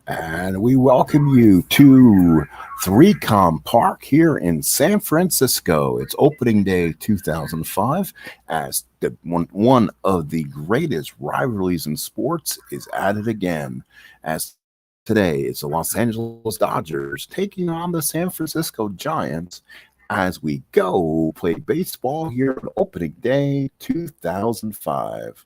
And we welcome you to 3Com Park here in San Francisco. It's opening day 2005 as one of the greatest rivalries in sports is at it again. As today, it's the Los Angeles Dodgers taking on the San Francisco Giants as we go play baseball here on opening day 2005.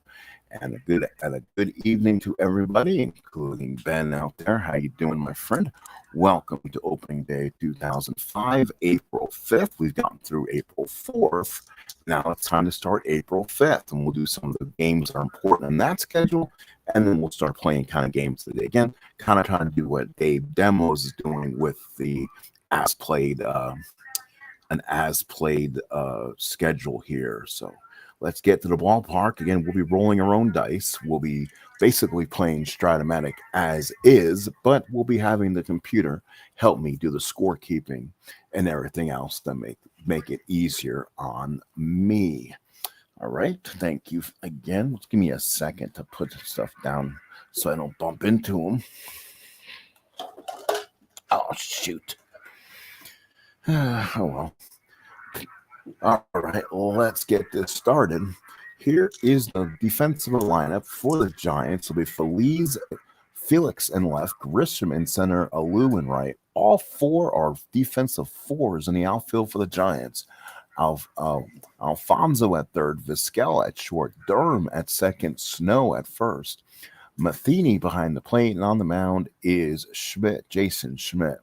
And a good evening to everybody, including Ben out there. How you doing, my friend? Welcome to opening day 2005, April 5th. We've gotten through April 4th. Now it's time to start April 5th, and we'll do some of the games that are important in that schedule, and then we'll start playing kind of games today. Again, kind of trying to do what Dave Demos is doing with the as played schedule here. So let's get to the ballpark. Again, we'll be rolling our own dice. We'll be basically playing Stratomatic as is, but we'll be having the computer help me do the scorekeeping and everything else to make it easier on me. All right. Thank you again. Give me a second to put stuff down so I don't bump into them. Oh, shoot. Oh, well. All right, let's get this started. Here is the defensive lineup for the Giants. It'll be Felix in left, Grisham in center, Lowe in right. All four are defensive fours in the outfield for the Giants. Alfonso at third, Vizquel at short, Durham at second, Snow at first. Matheny behind the plate, and on the mound is Schmidt, Jason Schmidt.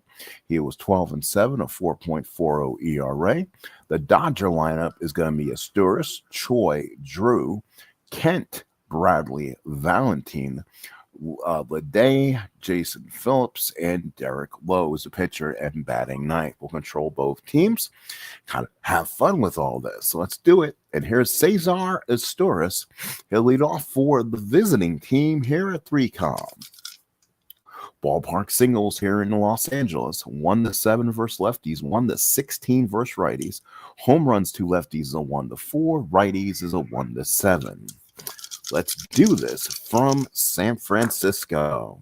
He was 12-7, a 4.40 ERA. The Dodger lineup is going to be Asturias, Choi, Drew, Kent, Bradley, Valentine, Leday, Jason Phillips, and Derek Lowe is the pitcher and batting ninth. We'll control both teams. Kind of have fun with all this. So let's do it. And here's Cesar Asturias. He'll lead off for the visiting team here at 3Com. Ballpark singles here in Los Angeles. 1-7 versus lefties, 1-16 versus righties. Home runs to lefties is a 1-4, righties is a 1-7. Let's do this from San Francisco.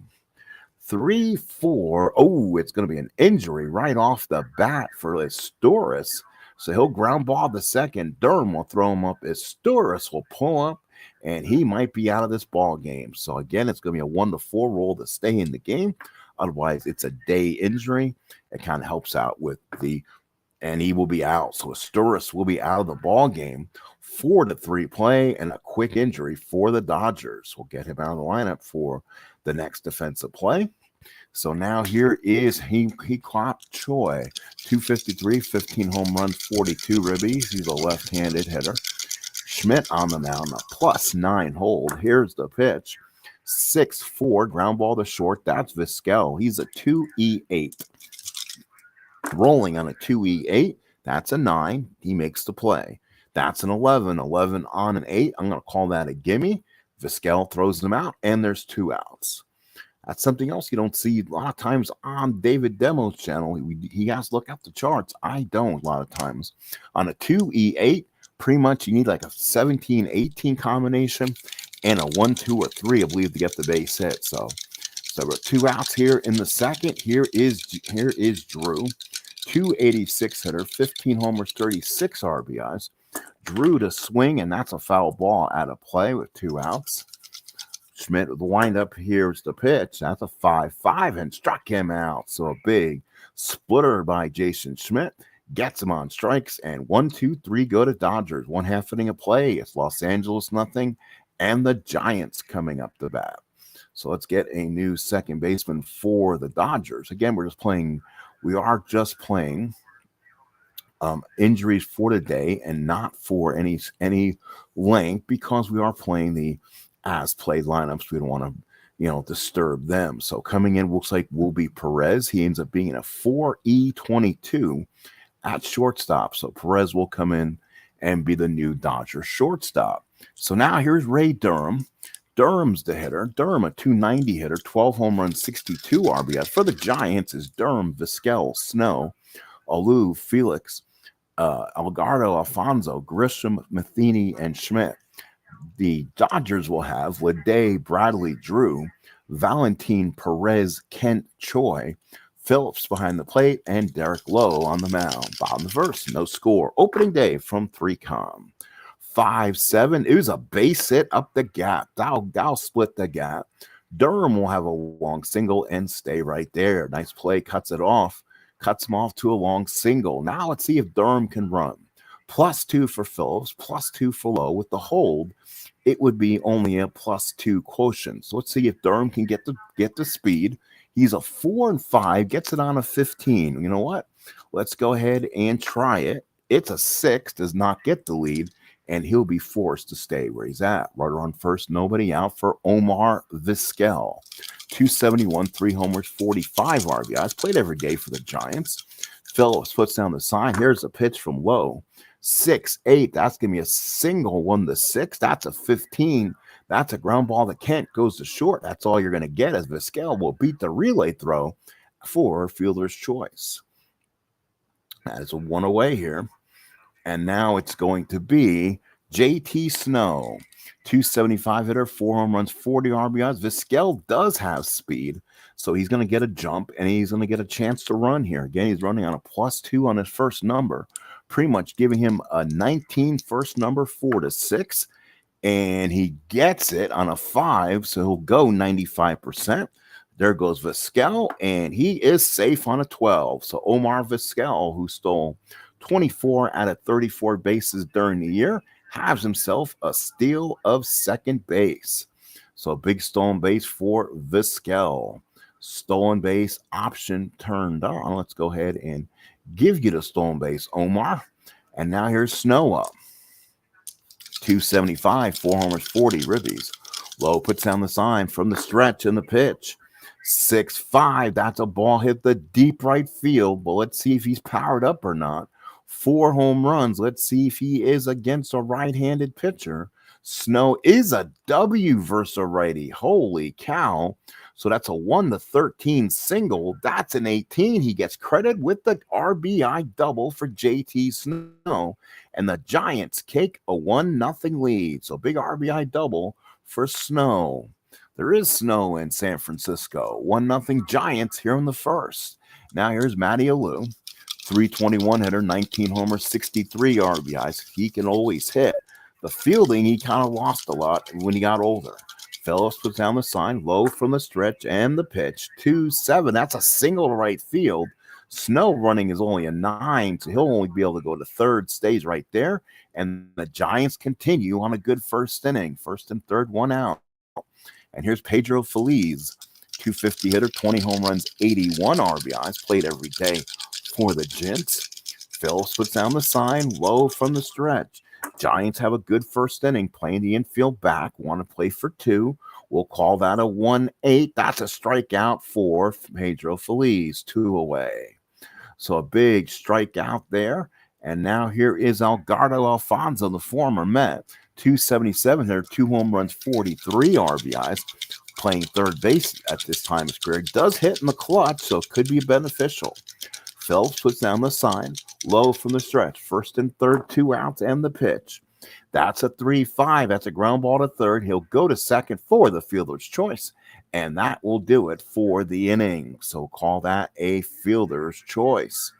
3-4. Oh, it's going to be an injury right off the bat for Asturias. So he'll ground ball the second. Durham will throw him up. Asturias will pull up, and he might be out of this ball game. So again, it's going to be a 1-4 roll to stay in the game. Otherwise, it's a day injury. It kind of helps out with and he will be out. So Asturias will be out of the ball game. 4-3 play and a quick injury for the Dodgers. We'll get him out of the lineup for the next defensive play. So now here is he clocked Choi, 253, 15 home runs, 42 ribbies. He's a left-handed hitter. Schmidt on the mound, a +9 hold. Here's the pitch. 6-4, ground ball to short. That's Vizquel. He's a 2-E-8. Rolling on a 2-E-8. That's a 9. He makes the play. That's an 11. 11 on an 8. I'm going to call that a gimme. Vizquel throws them out, and there's 2 outs. That's something else you don't see a lot of times on David Demo's channel. He has to look up the charts. I don't a lot of times. On a 2-E-8, pretty much you need like a 17-18 combination and a 1, 2, or 3, I believe, to get the base hit. So we're 2 outs here in the second. Here is Drew, 286 hitter, 15 homers, 36 RBIs. Drew to swing, and that's a foul ball out of play with 2 outs. Schmidt with the windup. Here's the pitch. That's a 5-5 and struck him out. So a big splitter by Jason Schmidt. Gets him on strikes, and 1, 2, 3 go to Dodgers. 1/2 inning of play. It's Los Angeles nothing, and the Giants coming up the bat. So let's get a new second baseman for the Dodgers. Again, we are just playing injuries for today and not for any length, because we are playing the as played lineups. We don't want to disturb them. So coming in looks like will be Perez. He ends up being a 4E22 at shortstop. So Perez will come in and be the new Dodger shortstop. So now here's Ray Durham. Durham's the hitter. Durham, a 290 hitter, 12 home runs, 62 RBIs. For the Giants is Durham, Vizquel, Snow, Lowe, Felix, Algardo, Alfonso, Grisham, Matheny, and Schmidt. The Dodgers will have Leday, Bradley, Drew, Valentin Perez, Kent Choi, Phillips behind the plate, and Derek Lowe on the mound. Bottom of the first, no score. Opening day from 3Com. 5-7. It was a base hit up the gap. That'll split the gap. Durham will have a long single and stay right there. Nice play, cuts him off to a long single. Now let's see if Durham can run. +2 for Phillips, +2 for Lowe. With the hold, it would be only a +2 quotient. So let's see if Durham can get the speed. He's a 4 and 5, gets it on a 15. You know what? Let's go ahead and try it. It's a 6, does not get the lead, and he'll be forced to stay where he's at. Runner on first, nobody out for Omar Vizquel. 271, 3 homers, 45 RBIs. Played every day for the Giants. Phillips puts down the sign. Here's a pitch from Lowe. 6-8. That's going to be a single. 1-6. That's a 15. That's a ground ball that Kent goes to short. That's all you're going to get, as Vizquel will beat the relay throw for fielder's choice. That is a 1 away here. And now it's going to be JT Snow. 275 hitter, 4 home runs, 40 RBIs. Vizquel does have speed, so he's going to get a jump, and he's going to get a chance to run here. Again, he's running on a +2 on his first number, pretty much giving him a 19 first number, 4-6. And he gets it on a 5, so he'll go 95%. There goes Vizquel, and he is safe on a 12. So Omar Vizquel, who stole 24 out of 34 bases during the year, has himself a steal of second base. So a big stolen base for Vizquel. Stolen base option turned on. Let's go ahead and give you the stolen base, Omar. And now here's Snow up. 275, 4 homers, 40 ribbies. Lowe puts down the sign from the stretch and the pitch. 6-5. That's a ball hit the deep right field. But let's see if he's powered up or not. 4 home runs. Let's see if he is against a right-handed pitcher. Snow is a W versus a righty. Holy cow. So that's a 1-13 single. That's an 18. He gets credit with the RBI double for JT Snow. And the Giants take a 1-0 lead. So big RBI double for Snow. There is snow in San Francisco. 1-0 Giants here in the first. Now here's Matty Lowe. 321 hitter, 19 homers, 63 RBIs. He can always hit. The fielding, he kind of lost a lot when he got older. Phillips puts down the sign. Low from the stretch and the pitch. 2-7. That's a single to right field. Snow running is only a 9, so he'll only be able to go to third. Stays right there. And the Giants continue on a good first inning. First and third, 1 out. And here's Pedro Feliz. 250 hitter, 20 home runs, 81 RBIs. Played every day for the Gents. Phillips puts down the sign. Low from the stretch. Giants have a good first inning, playing the infield back. Want to play for 2. We'll call that a 1-8. That's a strikeout for Pedro Feliz. 2 away. So a big strikeout there. And now here is Algardo Alfonso, the former Met. 277 hitter, 2 home runs, 43 RBIs. Playing third base at this time of his career. Does hit in the clutch, so it could be beneficial. Phillips puts down the sign. Low from the stretch. First and third, 2 outs, and the pitch. That's a 3-5. That's a ground ball to third. He'll go to second for the fielder's choice. And that will do it for the inning. So call that a fielder's choice.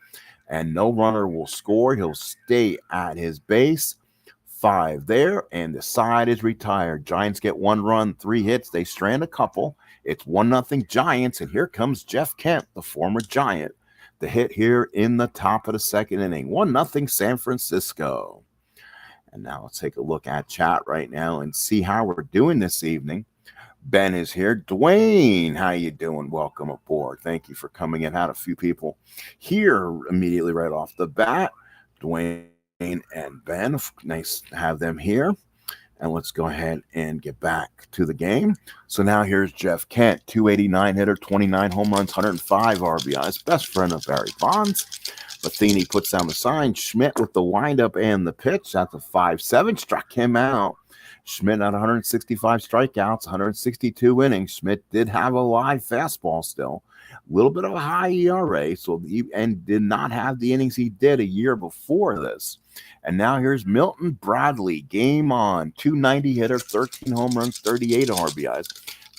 And no runner will score. He'll stay at his base. 5 there. And the side is retired. Giants get 1 run, 3 hits. They strand a couple. It's 1-0 Giants. And here comes Jeff Kent, the former Giant. The hit here in the top of the second inning. 1-0 San Francisco. And now let's take a look at chat right now and see how we're doing this evening. Ben is here. Dwayne, how you doing? Welcome aboard. Thank you for coming in. Had a few people here immediately right off the bat. Dwayne and Ben, nice to have them here. And let's go ahead and get back to the game. So now here's Jeff Kent, 289 hitter, 29 home runs, 105 RBIs, best friend of Barry Bonds. Matheny puts down the sign. Schmidt with the windup and the pitch. That's a 5-7. Struck him out. Schmidt had 165 strikeouts, 162 innings. Schmidt did have a live fastball still. A little bit of a high ERA, and did not have the innings he did a year before this. And now here's Milton Bradley. Game on. 290 hitter, 13 home runs, 38 RBIs.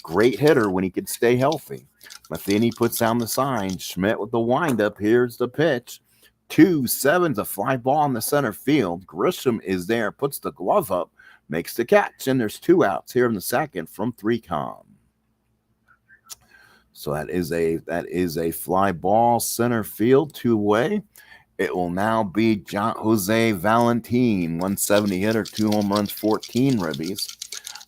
Great hitter when he could stay healthy. Matheny puts down the sign. Schmidt with the windup. Here's the pitch. 2-7's a fly ball in the center field. Grisham is there, puts the glove up, makes the catch, and there's 2 outs here in the second from 3-count. So that is a fly ball center field, 2-way. It will now be Jose Valentin, 170 hitter, 2 home runs, 14 ribbies.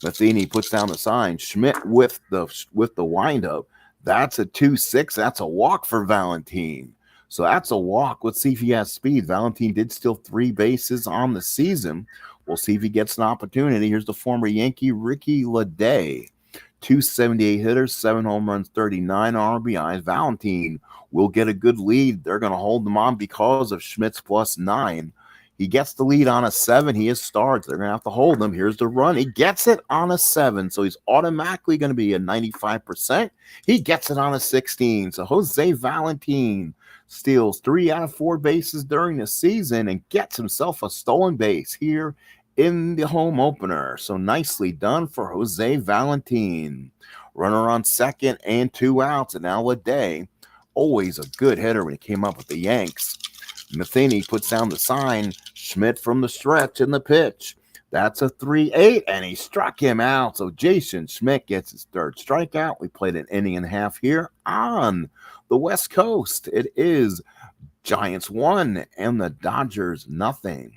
Matheny puts down the sign. Schmidt with the windup. That's a 2-6. That's a walk for Valentin. So that's a walk. Let's see if he has speed. Valentin did steal 3 bases on the season. We'll see if he gets an opportunity. Here's the former Yankee Ricky Lowe. 278 hitters, 7 home runs, 39 RBIs. Valentin will get a good lead. They're going to hold them on because of Schmidt's +9. He gets the lead on a 7. He is starred. They're going to have to hold him. Here's the run. He gets it on a 7. So he's automatically going to be a 95%. He gets it on a 16. So Jose Valentin steals 3 out of 4 bases during the season and gets himself a stolen base here in the home opener. So nicely done for Jose Valentin. Runner on second and 2 outs. And now Lowe, always a good hitter when he came up with the Yanks. Matheny puts down the sign. Schmidt from the stretch in the pitch. That's a 3-8, and he struck him out. So Jason Schmidt gets his 3rd strikeout. We played an inning and a half here on the West Coast. It is Giants 1 and the Dodgers nothing.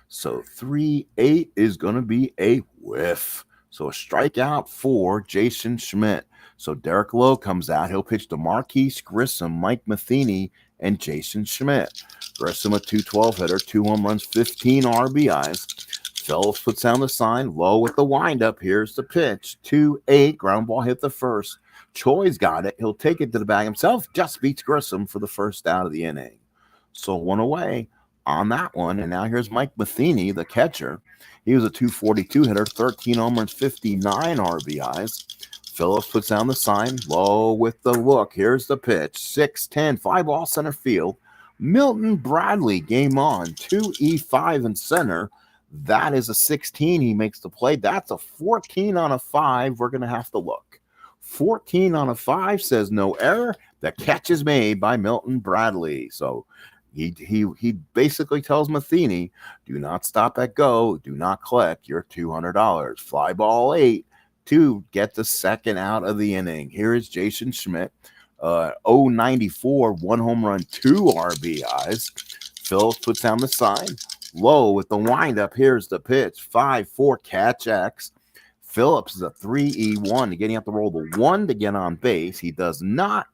So 3-8 is going to be a whiff. So a strikeout for Jason Schmidt. So Derek Lowe comes out. He'll pitch to Marquise Grissom, Mike Matheny, and Jason Schmidt. Grissom a 212 hitter, 2 home runs, 15 RBIs. Phillips puts down the sign. Lowe with the windup. Here's the pitch. 2-8. Ground ball hit the first. Choi's got it. He'll take it to the bag himself. Just beats Grissom for the first out of the inning. So 1 away on that one. And now here's Mike Matheny, the catcher. He was a 242 hitter, 13 home runs, 59 RBIs. Phillips puts down the sign. Lowe with the look. Here's the pitch. 6-10. Fly ball center field. Milton Bradley, game on. 2-5 in center. That is a 16. He makes the play. That's a 14 on a 5. We're going to have to look. 14 on a 5 says no error. The catch is made by Milton Bradley. So he basically tells Matheny, do not stop at go. Do not collect your $200. Fly ball 8 to get the second out of the inning. Here is Jason Schmidt. 094, 1 home run, 2 RBIs. Phillips puts down the sign. Lowe with the windup. Here's the pitch. 5-4 catch X. Phillips is a 3-1 getting up to roll the 1 to get on base. He does not.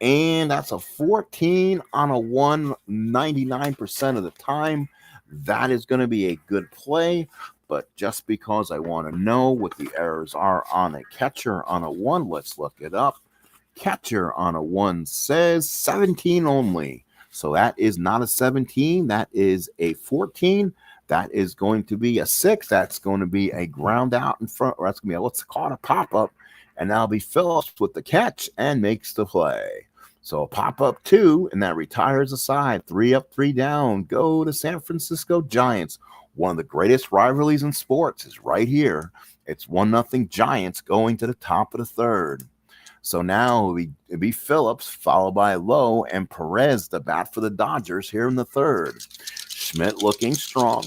And that's a 14 on a 1, 99% of the time. That is going to be a good play. But just because I want to know what the errors are on a catcher on a 1, let's look it up. Catcher on a 1 says 17 only. So that is not a 17. That is a 14. That is going to be a 6. That's going to be a ground out in front. Or that's going to be let's call it a pop-up. And that'll be Phillips with the catch and makes the play. So a pop-up 2, and that retires the side. 3 up, 3 down. Go to San Francisco Giants. One of the greatest rivalries in sports is right here. It's 1-0 Giants going to the top of the 3rd. So now it'll be Phillips, followed by Lowe and Perez, the bat for the Dodgers here in the 3rd. Schmidt looking strong.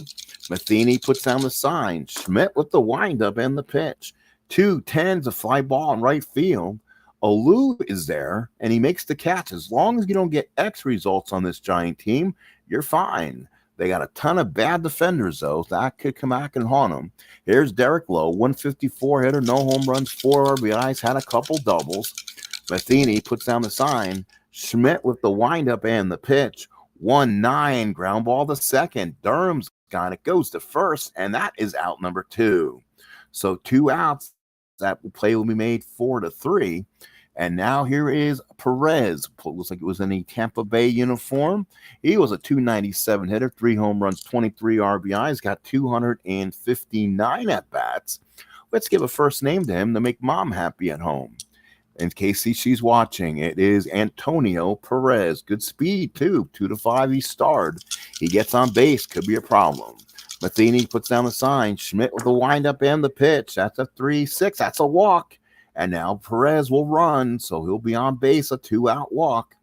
Matheny puts down the sign. Schmidt with the windup and the pitch. 2-10's a fly ball in right field. Lowe is there, and he makes the catch. As long as you don't get X results on this Giant team, you're fine. They got a ton of bad defenders, though. That could come back and haunt them. Here's Derek Lowe, 154 hitter, no home runs, 4 RBIs, had a couple doubles. Matheny puts down the sign. Schmidt with the windup and the pitch. 1-9, ground ball to second. Durham's got it, goes to first, and that is out number 2. So 2 outs. That play will be made 4-3. And now here is Perez. Looks like it was in a Tampa Bay uniform. He was a 297 hitter, 3 home runs, 23 RBIs, got 259 at-bats. Let's give a first name to him to make mom happy at home. In case she's watching, it is Antonio Perez. Good speed, too. 2-5, he starred. He gets on base. Could be a problem. Matheny puts down the sign. Schmidt with the windup and the pitch. That's a 3-6. That's a walk. And now Perez will run, so he'll be on base, a 2-out walk.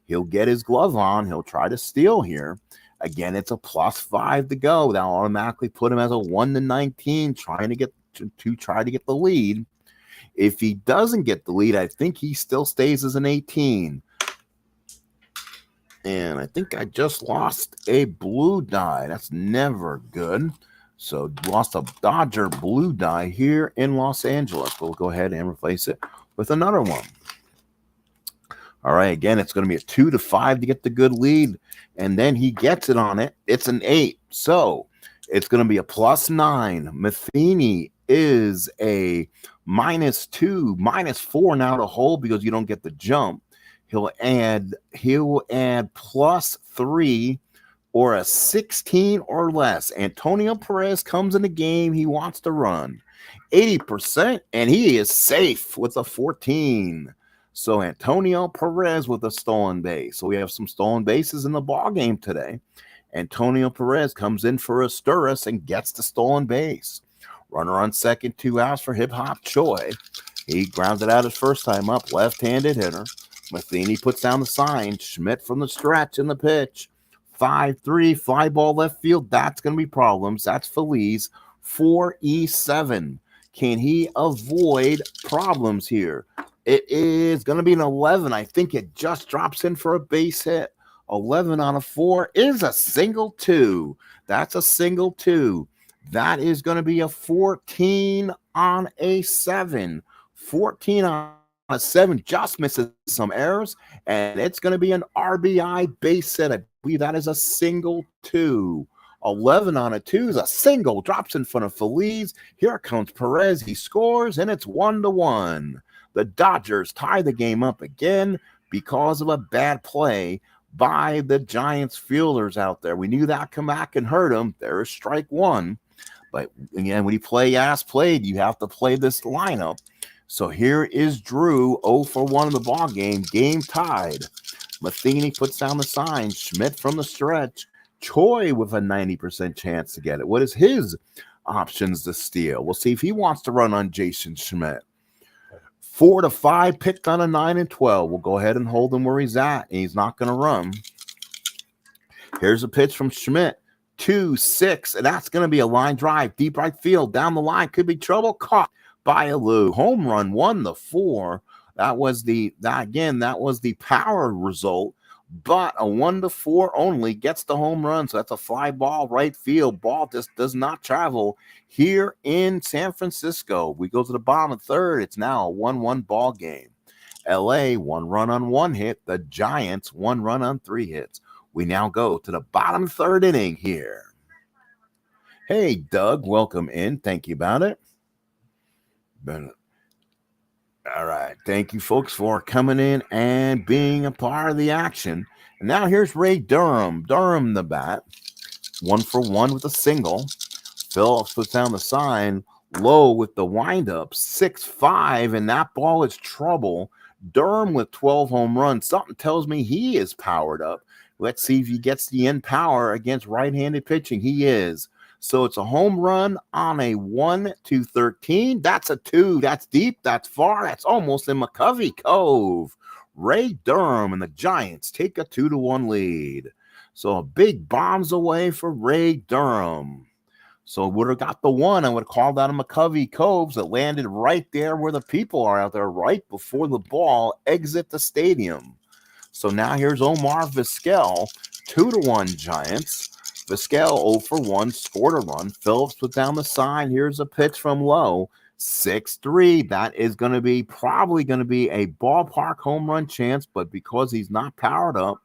He'll get his glove on. He'll try to steal here. Again, it's a +5 to go. That'll automatically put him as a 1-19, trying to get the lead. If he doesn't get the lead, I think he still stays as an 18. And I think I just lost a blue die. That's never good. So lost a Dodger blue die here in Los Angeles. We'll go ahead and replace it with another one. All right, again, it's going to be a 2-5 to get the good lead. And then he gets it on it. It's an 8. So it's going to be a +9. Matheny is a -2, -4 now to hold because you don't get the jump. He'll add +3 or a 16 or less. Antonio Perez comes in the game. He wants to run 80%, and he is safe with a 14. So Antonio Perez with a stolen base. So we have some stolen bases in the ball game today. Antonio Perez comes in for Asturis and gets the stolen base. Runner on second, 2 outs for Hip Hop Choi. He grounds it out his first time up, left-handed hitter. Matheny puts down the sign. Schmidt from the stretch in the pitch. 5-3, fly ball left field. That's going to be problems. That's Feliz. 4-7. Can he avoid problems here? It is going to be an 11. I think it just drops in for a base hit. 11 on a 4 is a single 2. That's a single 2. That is going to be a 14 on a 7. 14 on a 7 just misses some errors, and it's going to be an RBI base hit. I believe that is a single 2. 11 on a 2 is a single, drops in front of Feliz. Here comes Perez. He scores, and it's 1-1. The Dodgers tie the game up again because of a bad play by the Giants fielders out there. We knew that come back and hurt them. There is strike 1. But again, when you play as played, you have to play this lineup. So here is Drew, 0 for 1 in the ball game. Game tied. Matheny puts down the sign. Schmidt from the stretch. Choi with a 90% chance to get it. What is his options to steal? We'll see if he wants to run on Jason Schmidt. 4-5, picked on a 9 and 12. We'll go ahead and hold him where he's at. He's not going to run. Here's a pitch from Schmidt. 2-6, and that's going to be a line drive. Deep right field. Down the line. Could be trouble. Caught by a Lowe. Home run, 1-4. That was the power result. But a 1-4 only gets the home run. So that's a fly ball right field. Ball just does not travel here in San Francisco. We go to the bottom of third. It's now a 1-1 ball game. LA, 1 run on 1 hit. The Giants, 1 run on 3 hits. We now go to the bottom third inning here. Hey, Doug, welcome in. Thank you about it. All right. Thank you, folks, for coming in and being a part of the action. And now here's Ray Durham. Durham, the bat. 1 for 1 with a single. Phillips puts down the sign. Lowe with the windup. 6-5, and that ball is trouble. Durham with 12 home runs. Something tells me he is powered up. Let's see if he gets the end power against right-handed pitching. He is. So it's a home run on a 1-13. That's a 2. That's deep. That's far. That's almost in McCovey Cove. Ray Durham and the Giants take a 2-1 lead. So a big bombs away for Ray Durham. So would have got the 1. I would have called that a McCovey Coves that landed right there where the people are out there, right before the ball exit the stadium. So now here's Omar Vizquel, 2-1 Giants. Vizquel 0 for 1, scored a run. Phillips put down the sign. Here's a pitch from Lowe. 6-3. That is probably going to be a ballpark home run chance, but because he's not powered up,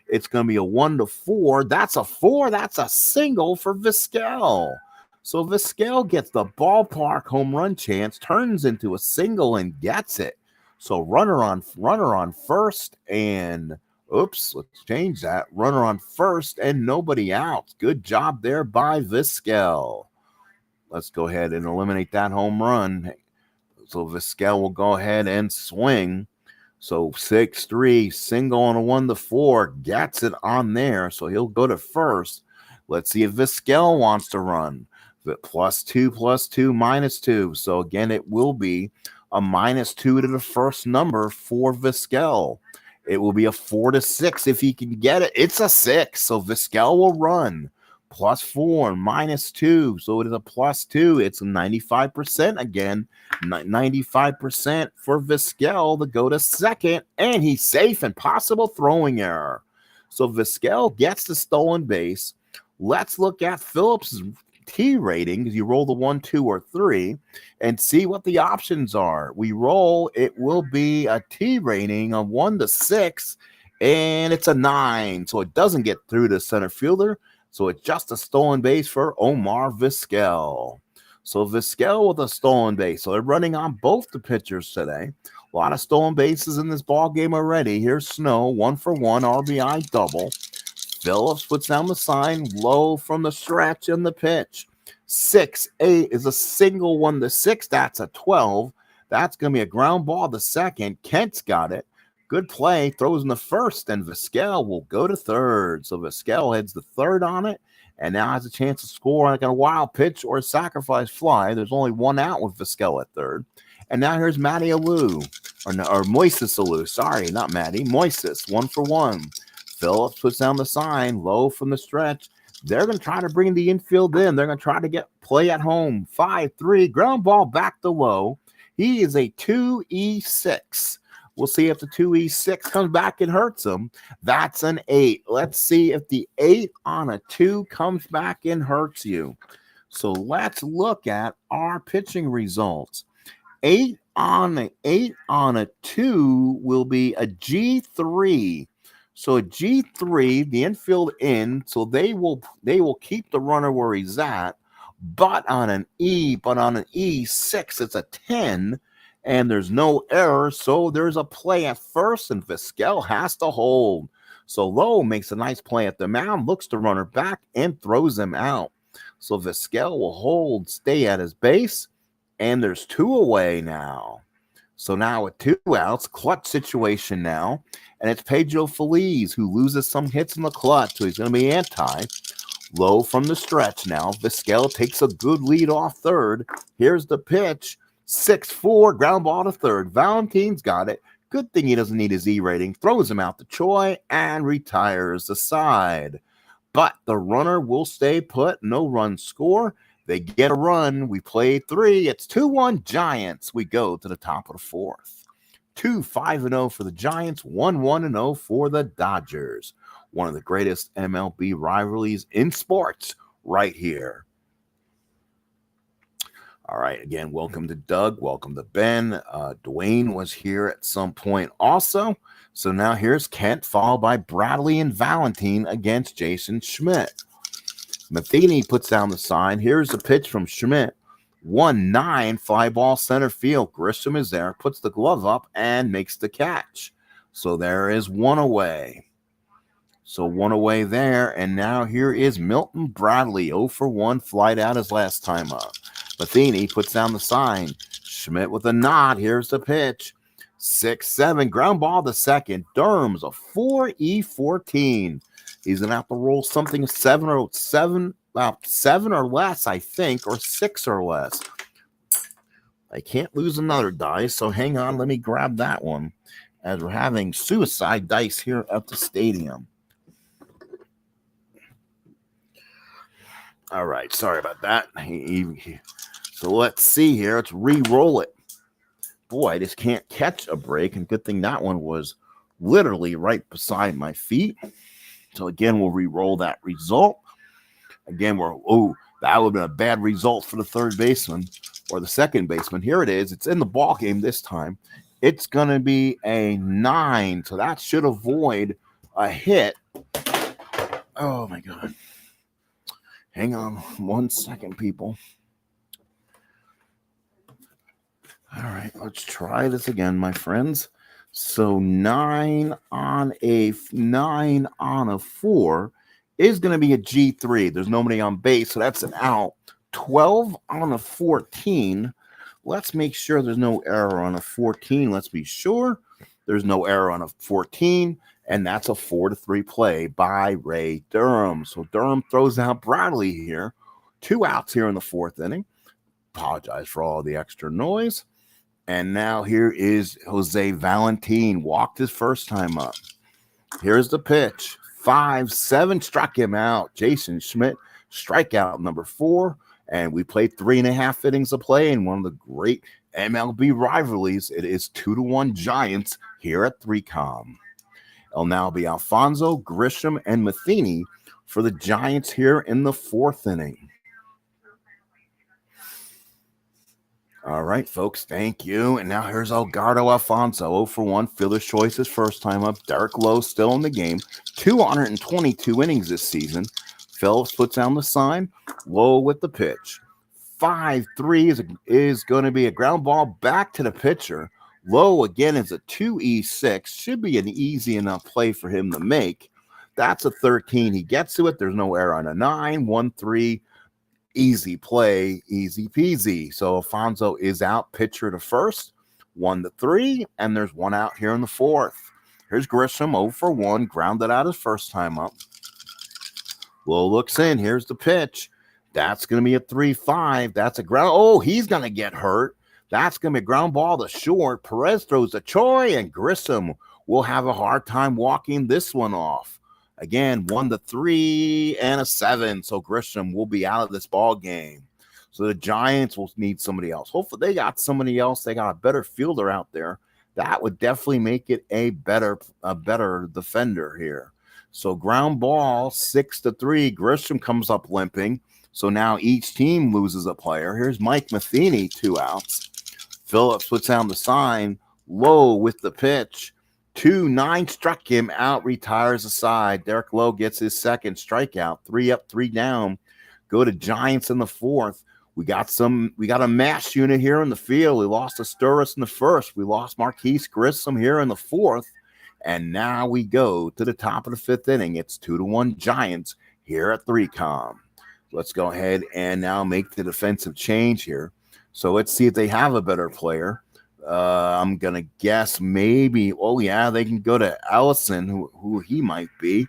it's going to be a 1-4. That's a 4. That's a single for Vizquel. So Vizquel gets the ballpark home run chance, turns into a single and gets it. So runner on first and let's change that. Runner on first and nobody out. Good job there by Vizquel. Let's go ahead and eliminate that home run. So Vizquel will go ahead and swing. So 6-3, single on a 1-4, gets it on there. So he'll go to first. Let's see if Vizquel wants to run. But +2, +2, -2. So again, it will be a -2 to the first number for Vizquel. It will be a 4 to 6 if he can get it. It's a 6, so Vizquel will run. +4, -2, so it is a +2. It's 95% again. 95% for Vizquel to go to second, and he's safe and possible throwing error. So Vizquel gets the stolen base. Let's look at Phillips' T rating. You roll the 1, 2, or 3 and see what the options are. We roll, it will be a T rating of 1 to 6, and it's a 9. So it doesn't get through to center fielder. So it's just a stolen base for Omar Vizquel. So Vizquel with a stolen base. So they're running on both the pitchers today. A lot of stolen bases in this ball game already. Here's Snow, 1 for 1, RBI double. Phillips puts down the sign, Lowe from the stretch and the pitch. 6-8 is a single 1 to 6. That's a 12. That's going to be a ground ball to second. Kent's got it. Good play, throws in the first, and Vizquel will go to third. So Vizquel heads the third on it, and now has a chance to score like a wild pitch or a sacrifice fly. There's only one out with Vizquel at third. And now here's Matty Alou, or Moises Alou. Sorry, not Matty. Moises, 1 for 1. Phillips puts down the sign, Lowe from the stretch. They're going to try to bring the infield in. They're going to try to get play at home. 5-3, ground ball back to Lowe. He is a 2E6. We'll see if the 2E6 comes back and hurts him. That's an 8. Let's see if the 8 on a 2 comes back and hurts you. So let's look at our pitching results. 8 on a 2 will be a G3. So a G3, the infield in, so they will keep the runner where he's at. But on an E6, it's a 10. And there's no error, so there's a play at first, and Vizquel has to hold. So Lowe makes a nice play at the mound, looks the runner back, and throws him out. So Vizquel will hold, stay at his base, and there's 2 away now. So now with 2 outs, clutch situation now, and it's Pedro Feliz who loses some hits in the clutch, so he's going to be anti. Lowe from the stretch now. Vizquel takes a good lead off third. Here's the pitch. 6-4, ground ball to third. Valentin's got it. Good thing he doesn't need his E rating. Throws him out to Choi and retires the side. But the runner will stay put. No run score. They get a run. We play 3. It's 2-1 Giants. We go to the top of the 4th. 2-5-0 for the Giants. 1-1-0 for the Dodgers. One of the greatest MLB rivalries in sports right here. All right, again, welcome to Doug. Welcome to Ben. Dwayne was here at some point also. So now here's Kent, followed by Bradley and Valentin against Jason Schmidt. Matheny puts down the sign. Here's the pitch from Schmidt. 1-9, fly ball center field. Grisham is there, puts the glove up, and makes the catch. So there is 1 away. So 1 away there, and now here is Milton Bradley. 0 for 1, flied out his last time up. Matheny puts down the sign. Schmidt with a nod. Here's the pitch. 6-7, ground ball to second. Derms, a 4E14. He's going to have to roll something 7 or less, I think, or 6 or less. I can't lose another dice, so hang on. Let me grab that one as we're having suicide dice here at the stadium. All right, sorry about that. So let's see here. Let's re-roll it. Boy, I just can't catch a break, and good thing that one was literally right beside my feet. So again, we'll re-roll that result. Again, that would have been a bad result for the third baseman or the second baseman. Here it is. It's in the ball game this time. It's going to be a 9, so that should avoid a hit. Oh, my God. Hang on 1 second, people. All right, let's try this again, my friends. So 9 on a 4 is going to be a G3. There's nobody on base, so that's an out. 12 on a 14. Let's make sure there's no error on a 14. Let's be sure. There's no error on a 14, and that's a 4-3 play by Ray Durham. So Durham throws out Bradley here. 2 outs here in the 4th inning. Apologize for all the extra noise. And now here is Jose Valentin. Walked his first time up. Here's the pitch. 5-7 struck him out. Jason Schmidt, strikeout number 4. And we played 3.5 innings of play in one of the great MLB rivalries. It is 2-1 Giants here at 3Com. It'll now be Alfonso, Grisham, and Matheny for the Giants here in the 4th inning. All right, folks, thank you. And now here's Edgardo Alfonso, 0 for 1, fielder's choice his first time up. Derek Lowe still in the game, 222 innings this season. Phillips puts down the sign. Lowe with the pitch. 5-3 is going to be a ground ball back to the pitcher. Lowe again is a 2-6. Should be an easy enough play for him to make. That's a 13. He gets to it. There's no error on a 9. 1-3. Easy play, easy peasy. So Alfonso is out, pitcher to first, 1-3, and there's 1 out here in the 4th. Here's Grisham, 0 for 1, grounded out his first time up. Lowe looks in. Here's the pitch. That's going to be a 3-5. That's a ground. Oh, he's going to get hurt. That's going to be a ground ball to short. Perez throws a Choi, and Grisham will have a hard time walking this one off. Again, 1-3 and a 7. So Grisham will be out of this ball game. So the Giants will need somebody else. Hopefully they got somebody else. They got a better fielder out there. That would definitely make it a better defender here. So ground ball, 6-3. Grisham comes up limping. So now each team loses a player. Here's Mike Matheny, 2 outs. Phillips puts down the sign. Lowe with the pitch. 2-9 struck him out, retires aside. Derek Lowe gets his second strikeout. 3 up, 3 down. Go to Giants in the 4th. We got a mash unit here in the field. We lost Asturis in the 1st. We lost Marquise Grissom here in the 4th. And now we go to the top of the 5th inning. It's 2-1 Giants here at 3Com. Let's go ahead and now make the defensive change here. So let's see if they have a better player. I'm going to guess maybe, they can go to Ellison, who he might be.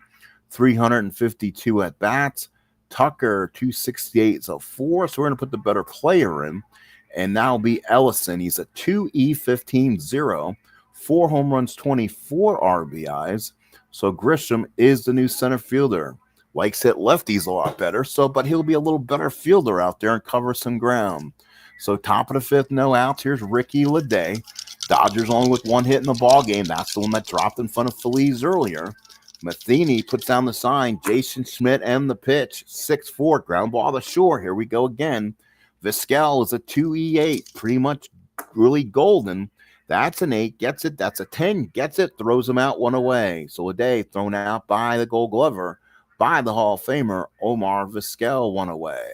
352 at bats. Tucker, 268 so 4. So we're going to put the better player in. And that'll be Ellison. He's a 2E15-0. 4 home runs, 24 RBIs. So Grisham is the new center fielder. Likes hit lefties a lot better. But he'll be a little better fielder out there and cover some ground. So top of the 5th, no outs. Here's Ricky Leday. Dodgers only with 1 hit in the ball game. That's the one that dropped in front of Feliz earlier. Matheny puts down the sign. Jason Schmidt and the pitch. 6-4, ground ball to short. Here we go again. Vizquel is a 2E8, pretty much really golden. That's an 8, gets it. That's a 10, gets it, throws him out, 1 away. So Leday thrown out by the Gold Glover, by the Hall of Famer Omar Vizquel, 1 away.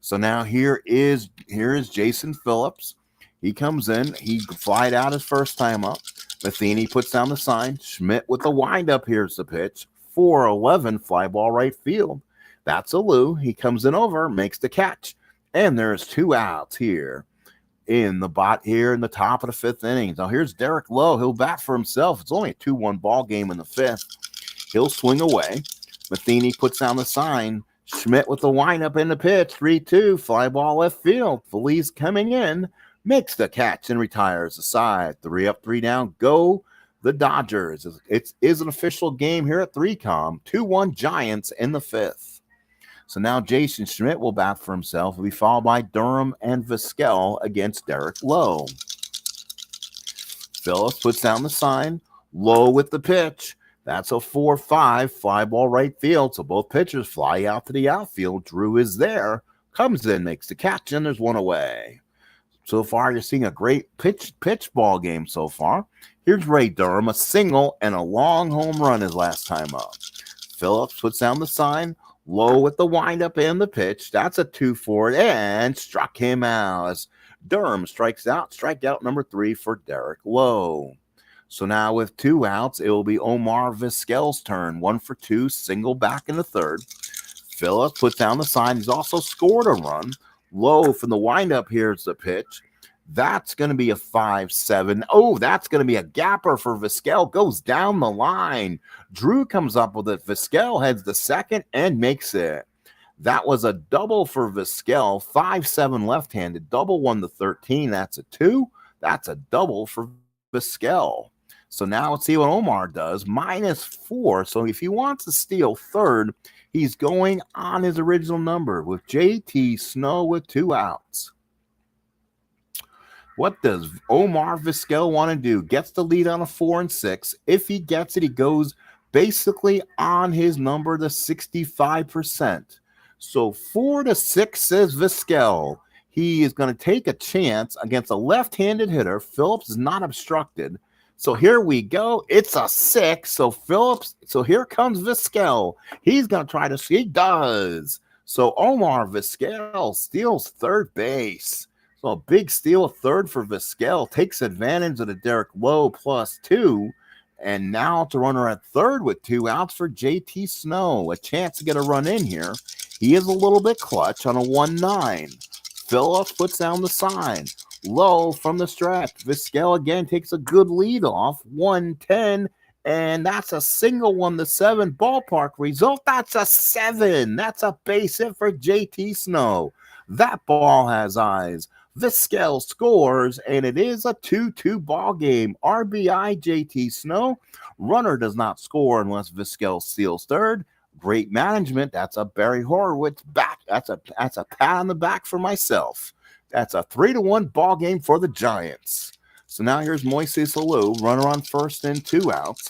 So now here is Jason Phillips. He comes in. He flied out his first time up. Matheny puts down the sign. Schmidt with the windup. Here's the pitch. 4-11, fly ball right field. That's a Lowe. He comes in over, makes the catch. And there's 2 outs here in the top of the 5th inning. Now here's Derek Lowe. He'll bat for himself. It's only a 2-1 ball game in the 5th. He'll swing away. Matheny puts down the sign. Schmidt with the windup in the pitch, 3-2, fly ball left field. Feliz coming in, makes the catch and retires aside. 3 up, 3 down. Go the Dodgers. It is an official game here at 3Com. 2-1 Giants in the 5th. So now Jason Schmidt will bat for himself. He'll be followed by Durham and Vizquel against Derek Lowe. Phillips puts down the sign. Lowe with the pitch. That's a 4-5 fly ball right field. So both pitchers fly out to the outfield. Drew is there, comes in, makes the catch, and there's 1 away. So far, you're seeing a great pitch ball game so far. Here's Ray Durham, a single and a long home run his last time up. Phillips puts down the sign. Lowe with the windup and the pitch. That's a 2-4 and struck him out as Durham strikes out. Strikeout number 3 for Derek Lowe. So now with 2 outs, it will be Omar Vizquel's turn. 1 for 2, single back in the 3rd. Phillips puts down the sign. He's also scored a run. Lowe from the windup, here's the pitch. That's going to be a 5-7. Oh, that's going to be a gapper for Vizquel. Goes down the line. Drew comes up with it. Vizquel heads the second and makes it. That was a double for Vizquel. 5-7 left-handed. Double won the 13. That's a 2. That's a double for Vizquel. So now let's see what Omar does. -4. So if he wants to steal third, he's going on his original number with JT Snow with 2 outs. What does Omar Vizquel want to do? Gets the lead on a 4 and 6. If he gets it, he goes basically on his number to 65%. So 4 to 6 says Vizquel. He is going to take a chance against a left-handed hitter. Phillips is not obstructed. So here we go. It's a 6. So here comes Vizquel. He's going to try to see. He does. So Omar Vizquel steals third base. So a big steal of third for Vizquel. Takes advantage of the Derek Lowe +2. And now it's a runner at third with 2 outs for JT Snow. A chance to get a run in here. He is a little bit clutch on a 1-9. Phillips puts down the sign. Lowe from the stretch. Vizquel again takes a good lead off. 1-10. And that's a single 1-7 ballpark result. That's a 7. That's a base hit for JT Snow. That ball has eyes. Vizquel scores, and it is a 2-2 ball game. RBI JT Snow. Runner does not score unless Vizquel steals third. Great management. That's a Barry Horowitz back. That's a pat on the back for myself. That's a 3-1 ball game for the Giants. So now here's Moises Alou, runner on first and 2 outs.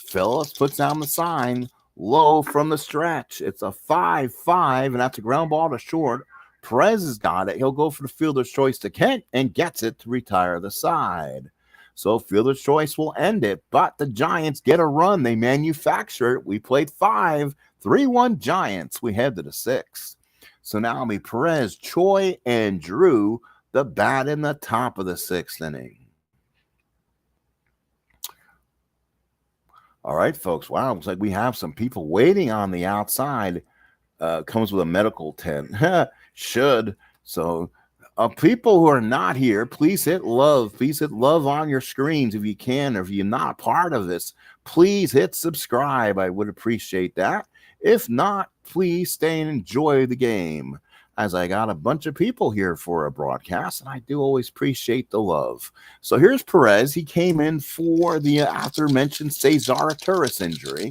Phillips puts down the sign. Lowe from the stretch. It's a 5-5, and that's a ground ball to short. Perez has got it. He'll go for the fielder's choice to Kent and gets it to retire the side. So fielder's choice will end it, but the Giants get a run. They manufacture it. We played 5, 3-1 Giants. We head to the 6th. So now it'll be Perez, Choi, and Drew, the bat in the top of the 6th inning. All right, folks. Wow, looks like we have some people waiting on the outside. Comes with a medical tent. Should. So people who are not here, please hit love. Please hit love on your screens if you can. Or if you're not part of this, please hit subscribe. I would appreciate that. If not, please stay and enjoy the game, as I got a bunch of people here for a broadcast, and I do always appreciate the love. So here's Perez. He came in for the after-mentioned Cesar Turris injury.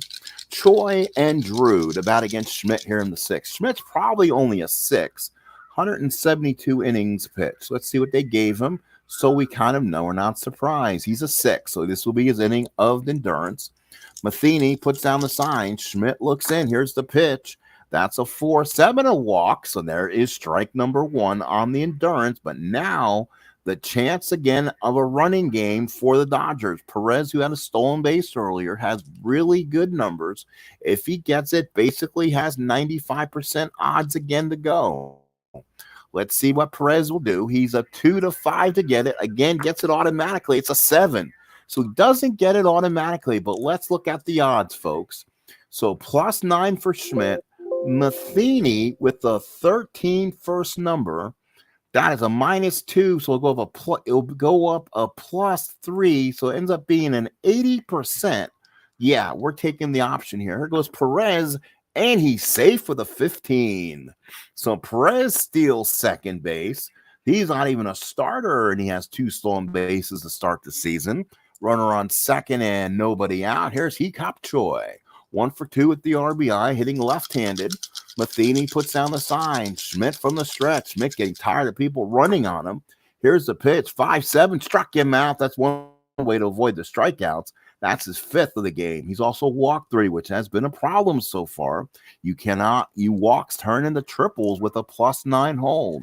Choi and Drew to bat against Schmidt here in the 6th. Schmidt's probably only a 6, 172 innings pitched. Let's see what they gave him, so we kind of know. We're not surprised. He's a 6, so this will be his inning of endurance. Matheny puts down the sign. Schmidt looks in. Here's the pitch. That's a 4-7, a walk. So there is strike number 1 on the endurance. But now the chance again of a running game for the Dodgers. Perez, who had a stolen base earlier, has really good numbers. If he gets it, basically has 95% odds again to go. Let's see what Perez will do. He's a 2 to 5 to get it. Again, gets it automatically. It's a 7. So he doesn't get it automatically, but let's look at the odds, folks. So +9 for Schmidt. Matheny with the 13 first number. That is a -2, so it'll go up a +3, so it ends up being an 80%. Yeah, we're taking the option here. Here goes Perez, and he's safe with a 15. So Perez steals second base. He's not even a starter, and he has 2 stolen bases to start the season. Runner on second and nobody out. Here's Hee-Kop Choi. 1 for 2 at the RBI, hitting left-handed. Matheny puts down the sign. Schmidt from the stretch. Schmidt getting tired of people running on him. Here's the pitch. 5-7, struck him out. That's one way to avoid the strikeouts. That's his 5th of the game. He's also walked 3, which has been a problem so far. You walks turn into triples with a +9 hold.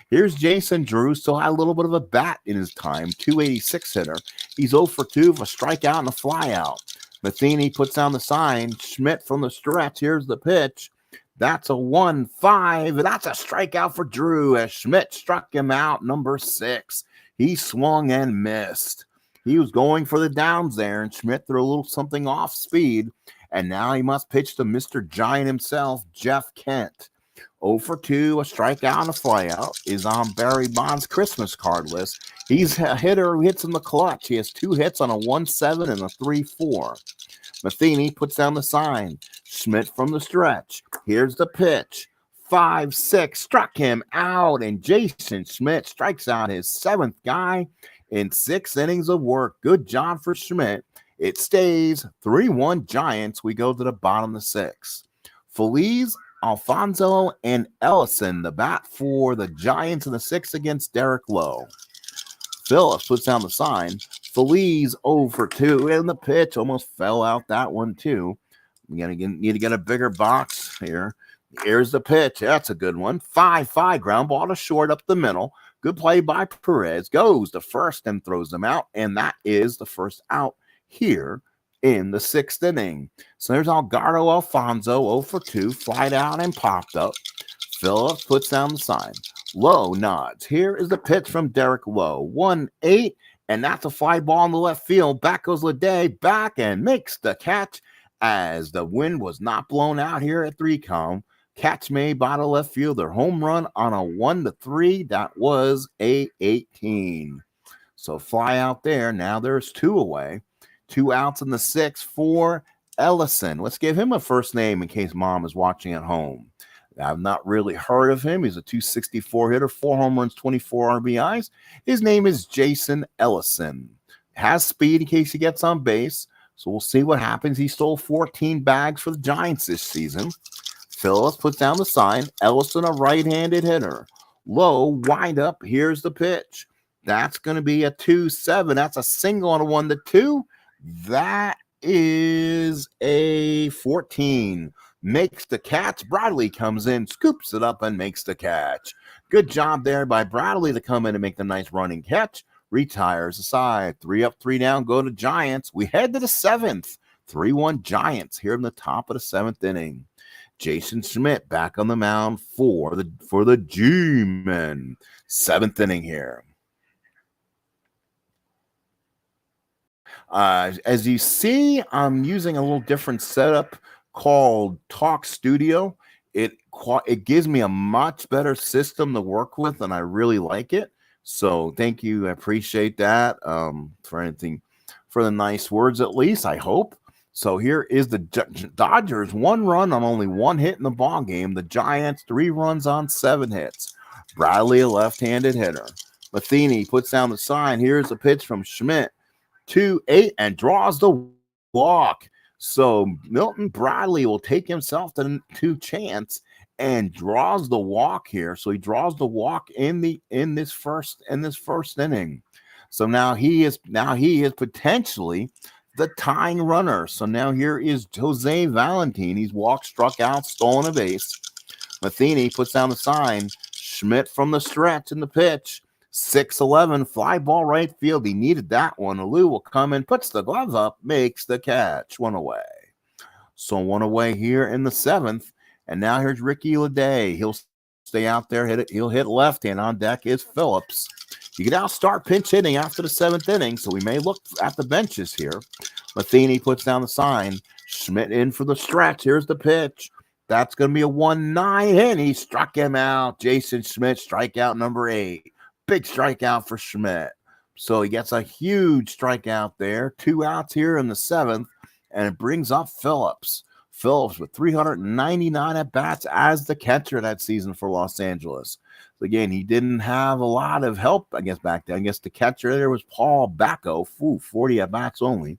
Here's Jason Drew, still had a little bit of a bat in his time, 286 hitter. He's 0 for 2 with a strikeout and a flyout. Matheny puts down the sign. Schmidt from the stretch. Here's the pitch. That's a 1-5. That's a strikeout for Drew as Schmidt struck him out, number 6. He swung and missed. He was going for the downs there, and Schmidt threw a little something off speed, and now he must pitch to Mr. Giant himself, Jeff Kent. 0 for 2, a strikeout and a flyout, is on Barry Bonds' Christmas card list. He's a hitter who hits in the clutch. He has 2 hits on a 1-7 and a 3-4. Matheny puts down the sign. Schmidt from the stretch. Here's the pitch. 5-6, struck him out, and Jason Schmidt strikes out his 7th guy in 6 innings of work. Good job for Schmidt. It stays 3-1 Giants. We go to the bottom of the 6th. Feliz, Alfonso, and Ellison, the bat for the Giants in the 6th against Derek Lowe. Phillips puts down the sign. Feliz 0 for 2, and the pitch almost fell out that one too. We need to get a bigger box here. Here's the pitch. That's a good one. 5-5, ground ball to short up the middle. Good play by Perez. Goes to first and throws them out, and that is the first out here in the 6th inning. So there's Algardo Alfonso, 0 for 2, flied out and popped up. Phillips puts down the sign. Lowe nods. Here is the pitch from Derek Lowe. 1-8, and that's a fly ball in the left field. Back goes Leday, back and makes the catch as the wind was not blown out here at 3-count. Catch made by the left fielder. Home run on a 1-3. That was a 18. So fly out there. Now there's 2 away. 2 outs in the 6th for Ellison. Let's give him a first name in case mom is watching at home. I've not really heard of him. He's a 264 hitter, 4 home runs, 24 RBIs. His name is Jason Ellison. Has speed in case he gets on base. So we'll see what happens. He stole 14 bags for the Giants this season. Phillips puts down the sign. Ellison, a right-handed hitter. Lowe, wind up. Here's the pitch. That's going to be a 2-7. That's a single on a 1-2. That is a 14. Makes the catch. Bradley comes in, scoops it up, and makes the catch. Good job there by Bradley to come in and make the nice running catch. Retires aside. 3 up, 3 down. Go to Giants. We head to the 7th. 3-1 Giants here in the top of the 7th inning. Jason Schmidt back on the mound for the G-Men. 7th inning here. As you see, I'm using a little different setup called Talk Studio. It gives me a much better system to work with, and I really like it. So thank you. I appreciate that for the nice words, at least, I hope. So here is the Dodgers, 1 run on only 1 hit in the ball game. The Giants, 3 runs on 7 hits. Bradley, a left-handed hitter. Matheny puts down the sign. Here's a pitch from Schmidt. 2-8 and draws the walk. So Milton Bradley will take himself to chance and draws the walk here. So he draws the walk in this first inning. So now he is potentially the tying runner. So now here is Jose Valentin. He's walked, struck out, stolen a base. Matheny puts down the sign. Schmidt from the stretch in the pitch. 6-11, fly ball right field. He needed that one. Lowe will come in, puts the glove up, makes the catch. 1 away. So 1 away here in the 7th. And now here's Ricky Leday. He'll stay out there, hit it. He'll hit left hand. On deck is Phillips. You can now start pinch hitting after the 7th inning, so we may look at the benches here. Matheny puts down the sign. Schmidt in for the stretch. Here's the pitch. That's going to be a 1-9 hit. He struck him out. Jason Schmidt, strikeout number 8. Big strikeout for Schmidt. So he gets a huge strikeout there. 2 outs here in the 7th, and it brings up Phillips. Phillips with 399 at-bats as the catcher that season for Los Angeles. So again, he didn't have a lot of help, I guess, back then. I guess the catcher there was Paul Bacco. 40 at-bats only.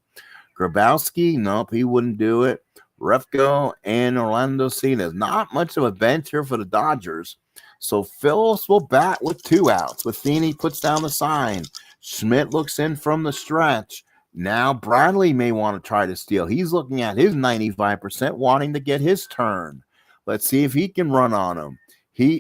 Grabowski, nope, he wouldn't do it. Refko and Orlando Cinas. Not much of a bench here for the Dodgers. So Phillips will bat with 2 outs. Matheny puts down the sign. Schmidt looks in from the stretch. Now Bradley may want to try to steal. He's looking at his 95%, wanting to get his turn. Let's see if he can run on him. He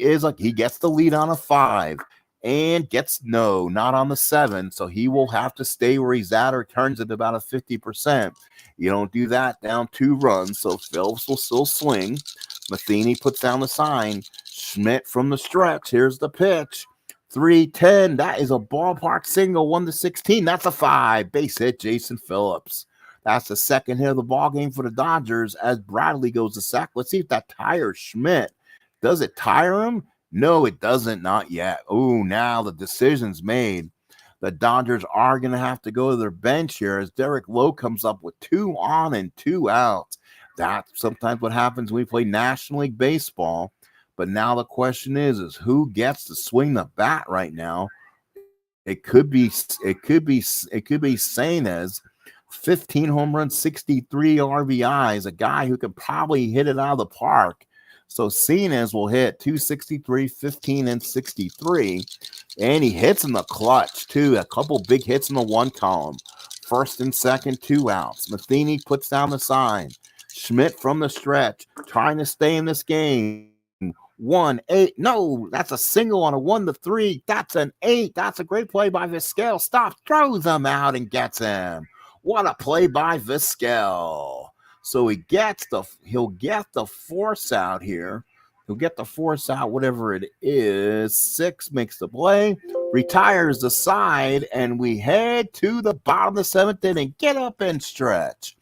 gets the lead on a 5 and gets not on the 7. So he will have to stay where he's at or turns at about a 50%. You don't do that down 2 runs. So Phillips will still swing. Matheny puts down the sign. Schmidt from the stretch. Here's the pitch. 3-10. That is a ballpark single. 1-16. That's a 5. Base hit, Jason Phillips. That's the 2nd hit of the ball game for the Dodgers as Bradley goes to sack. Let's see if that tires Schmidt. Does it tire him? No, it doesn't. Not yet. Oh, now the decision's made. The Dodgers are going to have to go to their bench here as Derek Lowe comes up with 2 on and 2 out. That's sometimes what happens when we play National League Baseball. But now the question is who gets to swing the bat right now? It could be Sainz, 15 home runs, 63 RBIs, a guy who could probably hit it out of the park. So Sainz will hit 263, 15, and 63. And he hits in the clutch, too. A couple big hits in the one column. First and second, 2 outs. Matheny puts down the sign. Schmidt from the stretch, trying to stay in this game. 1-8. No, that's a single on a 1-3. That's an 8. That's a great play by Vizquel. Stop, throws him out and gets him. What a play by Vizquel. So he'll get the force out here. He'll get the force out, whatever it is. 6 makes the play, retires the side, and we head to the bottom of the 7th inning. Get up and stretch.